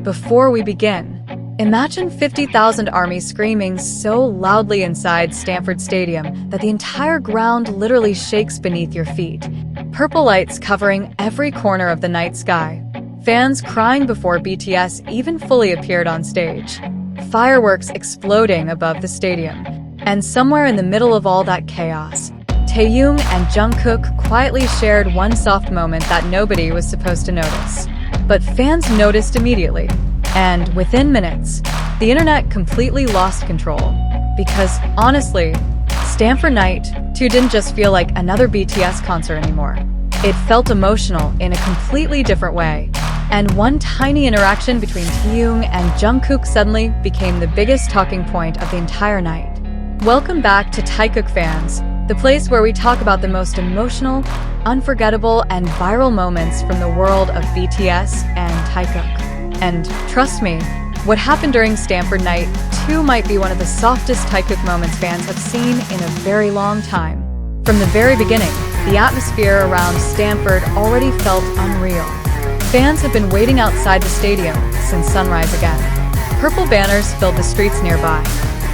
before we begin, imagine 50,000 ARMY screaming so loudly inside Stanford Stadium that the entire ground literally shakes beneath your feet. Purple lights covering every corner of the night sky. Fans crying before BTS even fully appeared on stage. Fireworks exploding above the stadium. And somewhere in the middle of all that chaos, Taehyung and Jungkook quietly shared one soft moment that nobody was supposed to notice. But fans noticed immediately. And within minutes, the internet completely lost control. Because, honestly, Stanford Night 2 didn't just feel like another BTS concert anymore. It felt emotional in a completely different way. And one tiny interaction between Taehyung and Jungkook suddenly became the biggest talking point of the entire night. Welcome back to Taekook fans, the place where we talk about the most emotional, unforgettable, and viral moments from the world of BTS and Taekook. And trust me, what happened during Stanford Night 2 might be one of the softest Taekook moments fans have seen in a very long time. From the very beginning, the atmosphere around Stanford already felt unreal. Fans have been waiting outside the stadium since sunrise again. Purple banners filled the streets nearby.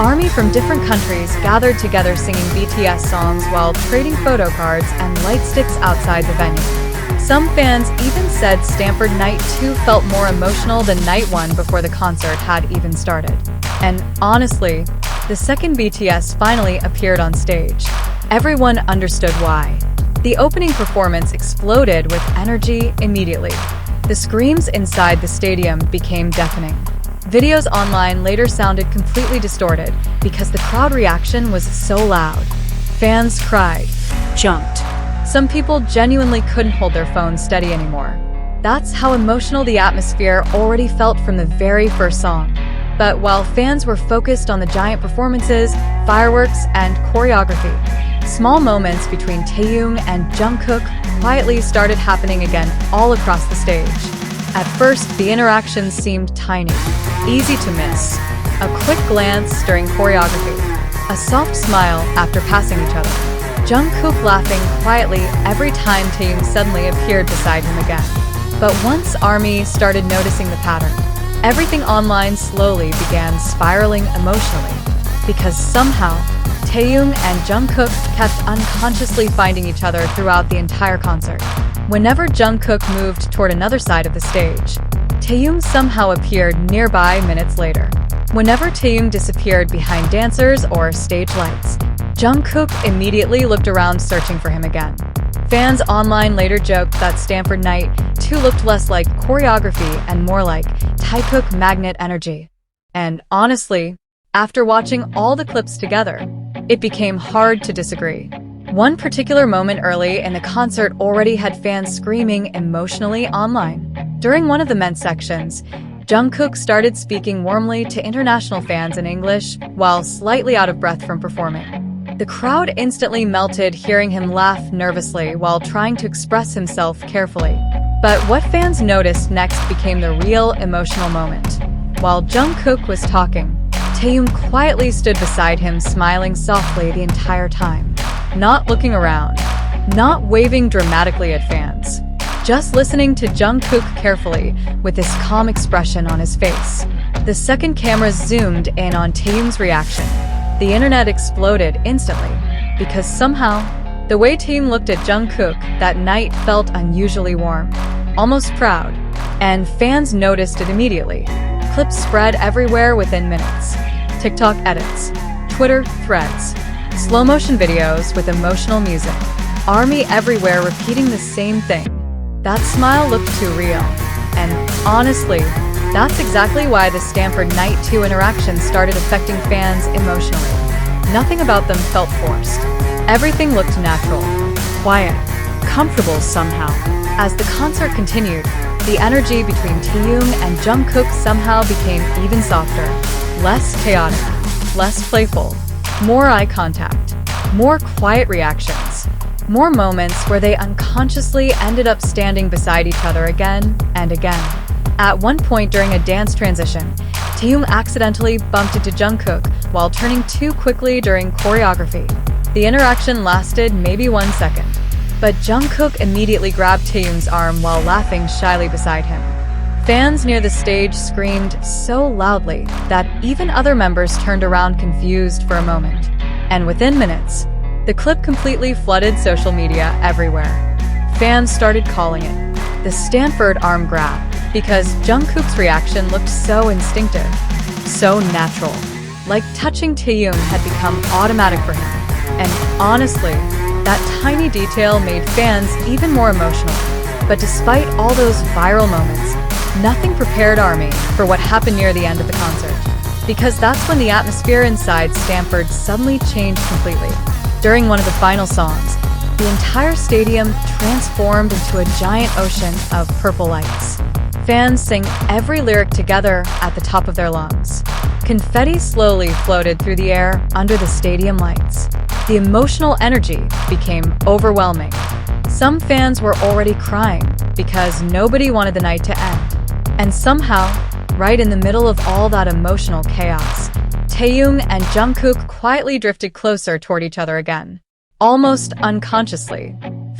ARMY from different countries gathered together singing BTS songs while trading photo cards and light sticks outside the venue. Some fans even said Stanford Night 2 felt more emotional than Night 1 before the concert had even started. And honestly, the second BTS finally appeared on stage. Everyone understood why. The opening performance exploded with energy immediately. The screams inside the stadium became deafening. Videos online later sounded completely distorted because the crowd reaction was so loud. Fans cried, jumped. Some people genuinely couldn't hold their phones steady anymore. That's how emotional the atmosphere already felt from the very first song. But while fans were focused on the giant performances, fireworks, and choreography, small moments between Taehyung and Jungkook quietly started happening again all across the stage. At first, the interactions seemed tiny, easy to miss. A quick glance during choreography, a soft smile after passing each other. Jungkook laughing quietly every time Taehyung suddenly appeared beside him again. But once ARMY started noticing the pattern, everything online slowly began spiraling emotionally. Because somehow, Taehyung and Jungkook kept unconsciously finding each other throughout the entire concert. Whenever Jungkook moved toward another side of the stage, Taehyung somehow appeared nearby minutes later. Whenever Taehyung disappeared behind dancers or stage lights, Jungkook immediately looked around searching for him again. Fans online later joked that Stanford Night 2 looked less like choreography and more like Taekook magnet energy. And honestly, after watching all the clips together, it became hard to disagree. One particular moment early in the concert already had fans screaming emotionally online. During one of the men's sections, Jungkook started speaking warmly to international fans in English while slightly out of breath from performing. The crowd instantly melted hearing him laugh nervously while trying to express himself carefully. But what fans noticed next became the real emotional moment. While Jungkook was talking, Taehyung quietly stood beside him, smiling softly the entire time. Not looking around, not waving dramatically at fans, just listening to Jungkook carefully with this calm expression on his face. The second cameras zoomed in on Taehyung's reaction. The internet exploded instantly because somehow, the way Taehyung looked at Jungkook that night felt unusually warm, almost proud, and fans noticed it immediately. Clips spread everywhere within minutes. TikTok edits, Twitter threads, slow-motion videos with emotional music. ARMY everywhere repeating the same thing. That smile looked too real. And honestly, that's exactly why the Stanford Night 2 interaction started affecting fans emotionally. Nothing about them felt forced. Everything looked natural, quiet, comfortable somehow. As the concert continued, the energy between Taehyung and Jungkook somehow became even softer, less chaotic, less playful, more eye contact, more quiet reactions, more moments where they unconsciously ended up standing beside each other again and again. At one point during a dance transition, Taehyung accidentally bumped into Jungkook while turning too quickly during choreography. The interaction lasted maybe 1 second, but Jungkook immediately grabbed Taehyung's arm while laughing shyly beside him. Fans near the stage screamed so loudly that even other members turned around confused for a moment. And within minutes, the clip completely flooded social media everywhere. Fans started calling it the Stanford arm grab because Jungkook's reaction looked so instinctive, so natural. Like touching Taehyung had become automatic for him. And honestly, that tiny detail made fans even more emotional. But despite all those viral moments, nothing prepared ARMY for what happened near the end of the concert. Because that's when the atmosphere inside Stanford suddenly changed completely. During one of the final songs, the entire stadium transformed into a giant ocean of purple lights. Fans sang every lyric together at the top of their lungs. Confetti slowly floated through the air under the stadium lights. The emotional energy became overwhelming. Some fans were already crying because nobody wanted the night to end. And somehow, right in the middle of all that emotional chaos, Taehyung and Jungkook quietly drifted closer toward each other again. Almost unconsciously,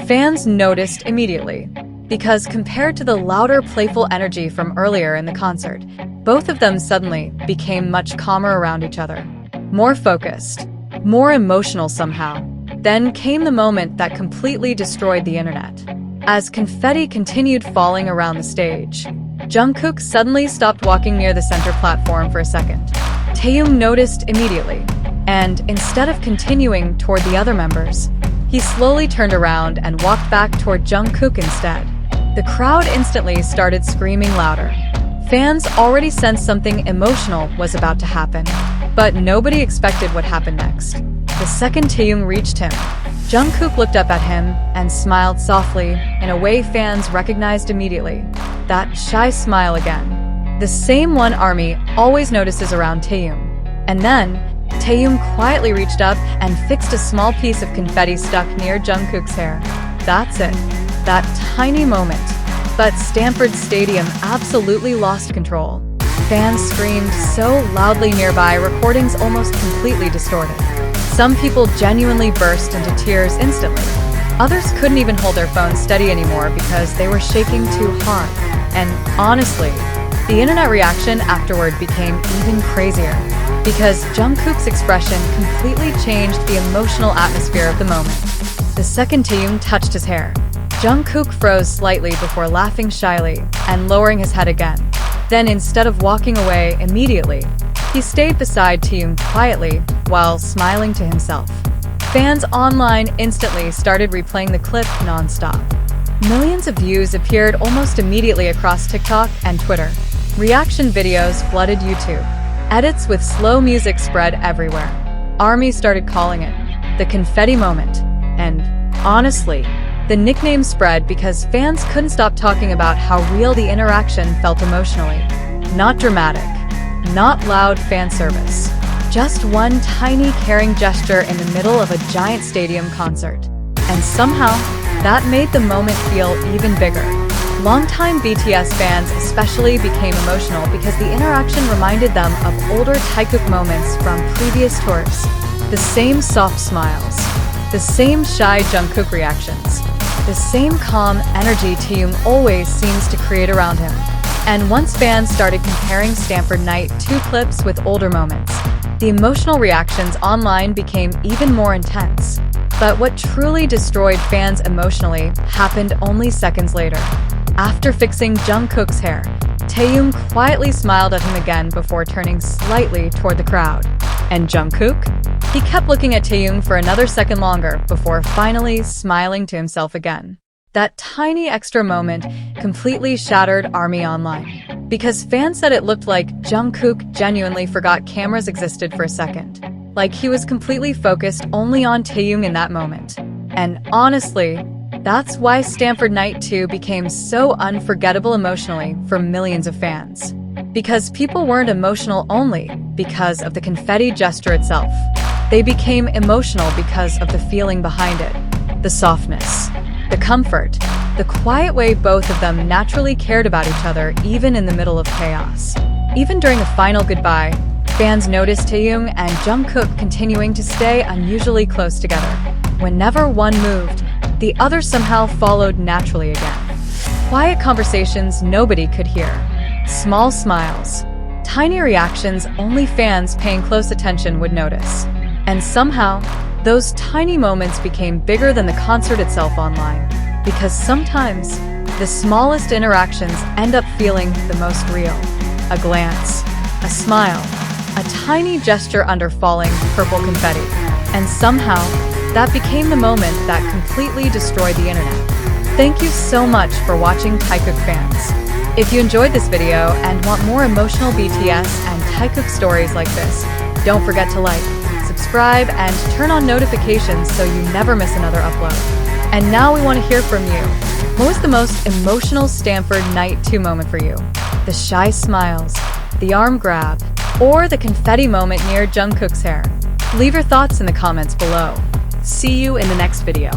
fans noticed immediately, because compared to the louder, playful energy from earlier in the concert, both of them suddenly became much calmer around each other. More focused, more emotional somehow. Then came the moment that completely destroyed the internet. As confetti continued falling around the stage, Jungkook suddenly stopped walking near the center platform for a second. Taehyung noticed immediately, and instead of continuing toward the other members, he slowly turned around and walked back toward Jungkook instead. The crowd instantly started screaming louder. Fans already sensed something emotional was about to happen, but nobody expected what happened next. The second Taehyung reached him, Jungkook looked up at him and smiled softly in a way fans recognized immediately. That shy smile again. The same one ARMY always notices around Taehyung. And then, Taehyung quietly reached up and fixed a small piece of confetti stuck near Jungkook's hair. That's it. That tiny moment. But Stanford Stadium absolutely lost control. Fans screamed so loudly nearby, recordings almost completely distorted. Some people genuinely burst into tears instantly. Others couldn't even hold their phones steady anymore because they were shaking too hard. And honestly, the internet reaction afterward became even crazier because Jungkook's expression completely changed the emotional atmosphere of the moment. The second Taehyung touched his hair, Jungkook froze slightly before laughing shyly and lowering his head again. Then instead of walking away immediately, he stayed beside Taehyung quietly while smiling to himself. Fans online instantly started replaying the clip nonstop. Millions of views appeared almost immediately across TikTok and Twitter. Reaction videos flooded YouTube. Edits with slow music spread everywhere. ARMY started calling it the confetti moment. And honestly, the nickname spread because fans couldn't stop talking about how real the interaction felt emotionally. Not dramatic, not loud fan service. Just one tiny caring gesture in the middle of a giant stadium concert. And somehow, that made the moment feel even bigger. Longtime BTS fans especially became emotional because the interaction reminded them of older Taekook moments from previous tours. The same soft smiles, the same shy Jungkook reactions, the same calm energy Taehyung always seems to create around him. And once fans started comparing Stanford Night 2 clips with older moments, the emotional reactions online became even more intense. But what truly destroyed fans emotionally happened only seconds later. After fixing Jungkook's hair, Taehyung quietly smiled at him again before turning slightly toward the crowd. And Jungkook? He kept looking at Taehyung for another second longer before finally smiling to himself again. That tiny extra moment completely shattered ARMY online, because fans said it looked like Jungkook genuinely forgot cameras existed for a second. Like he was completely focused only on Taehyung in that moment. And honestly, that's why Stanford Night 2 became so unforgettable emotionally for millions of fans. Because people weren't emotional only because of the confetti gesture itself. They became emotional because of the feeling behind it, the softness, the comfort, the quiet way both of them naturally cared about each other even in the middle of chaos. Even during the final goodbye, fans noticed Taehyung and Jungkook continuing to stay unusually close together. Whenever one moved, the other somehow followed naturally again. Quiet conversations nobody could hear. Small smiles. Tiny reactions only fans paying close attention would notice. And somehow, those tiny moments became bigger than the concert itself online. Because sometimes, the smallest interactions end up feeling the most real. A glance, a smile, a tiny gesture under falling purple confetti. And somehow, that became the moment that completely destroyed the internet. Thank you so much for watching Taekook fans. If you enjoyed this video and want more emotional BTS and Taekook stories like this, don't forget to like, subscribe, and turn on notifications so you never miss another upload. And now we want to hear from you. What was the most emotional Stanford Night 2 moment for you? The shy smiles, the arm grab, or the confetti moment near Jungkook's hair? Leave your thoughts in the comments below. See you in the next video.